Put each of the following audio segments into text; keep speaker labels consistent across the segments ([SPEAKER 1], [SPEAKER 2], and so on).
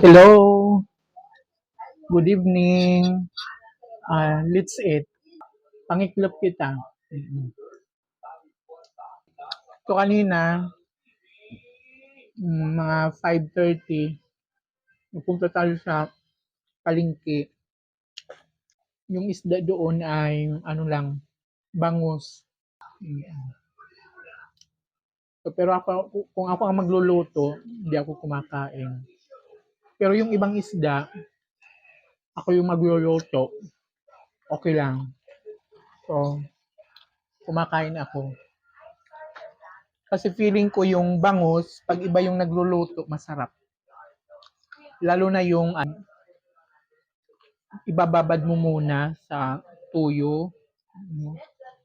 [SPEAKER 1] Hello, good evening. Let's eat. Pangiklop kita. So kanina, mga 5:30, nagpunta tayo sa palengke. Yung isda doon ay ano lang, bangus. Mm. So, pero ako, kung ako ang magluluto, hindi ako kumakain. Pero yung ibang isda, ako yung magluluto, okay lang. So, kumakain ako. Kasi feeling ko yung bangus, pag iba yung nagluluto, masarap. Lalo na yung ibababad mo muna sa tuyo,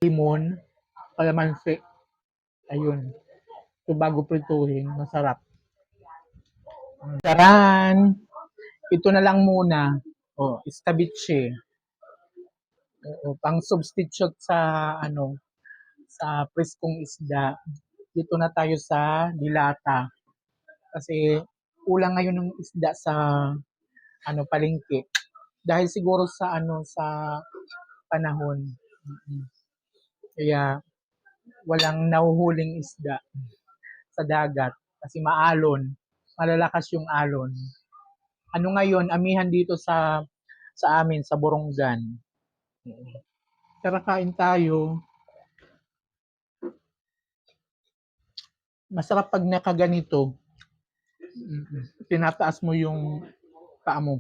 [SPEAKER 1] limon, kalamansi, ayun. So bago prituhin, masarap. Charan! Ito na lang muna. Oh, escabeche. Oo, pang substitute sa sa preskong isda. Dito na tayo sa dilata. Kasi kulang ngayon ng isda sa palengke. Dahil siguro sa sa panahon. Kaya walang nahuhuling isda sa dagat kasi maalon, malalakas yung alon. Ano ngayon, amihan dito sa amin sa Borongan. Tara kain tayo. Masarap pag nakaganito. Tinataas mo yung paa mo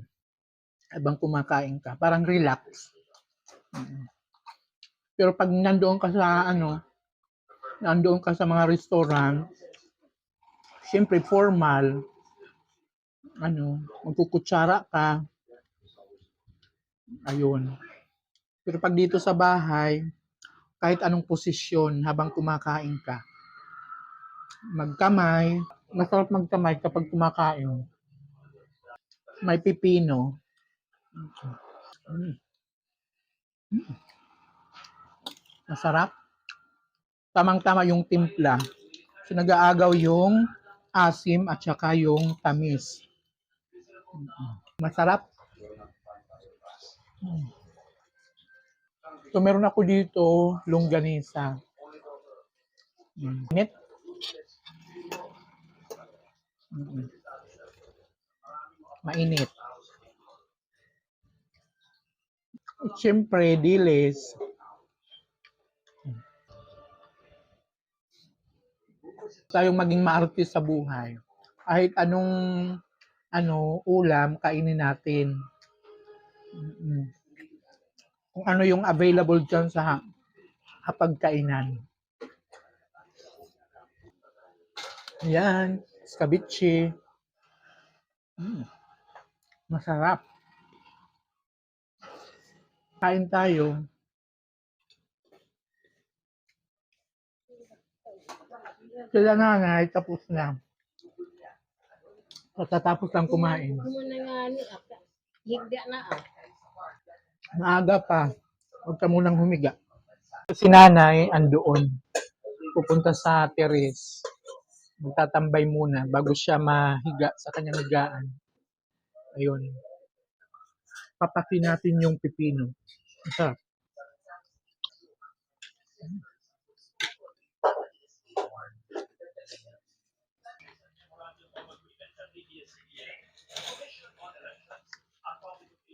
[SPEAKER 1] habang kumakain ka. Parang relax. Pero pag nandoon ka sa nandoon ka sa mga restaurant, siyempre formal, magkukutsara ka, ayun. Pero pag dito sa bahay, kahit anong posisyon habang kumakain ka, magkamay, masarap magkamay kapag kumakain. May pipino. Mm. Masarap. Tamang-tama yung timpla. So, nag-aagaw yung asim at saka yung tamis. Masarap. So, meron ako dito, longganisa. Init. Mainit. Siyempre, dilis. Tayong maging maarte sa buhay. Kahit anong ulam, kainin natin. Kung ano yung available dyan sa hapagkainan. Yan, escabeche. Masarap. Kain tayo. Sila nanay, tapos na. Pagkatapos lang kumain.
[SPEAKER 2] Higda na
[SPEAKER 1] Maaga pa. Huwag ka munang humiga. Si nanay, andoon. Pupunta sa terrace. Magtatambay muna bago siya mahiga sa kanyang higaan. Ayun. Papaki natin yung pipino. Masarap.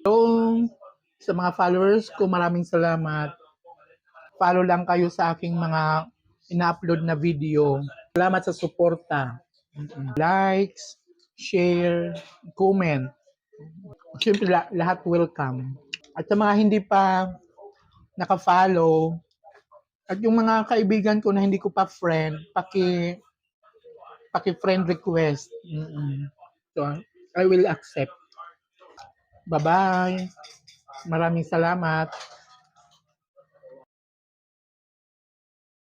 [SPEAKER 1] So, sa mga followers ko, maraming salamat. Follow lang kayo sa aking mga ina-upload na video. Salamat sa suporta. Likes, share, comment. Siyempre, lahat welcome. At sa mga hindi pa naka-follow, at yung mga kaibigan ko na hindi ko pa friend, paki-friend request. So, I will accept. Bye-bye. Maraming salamat.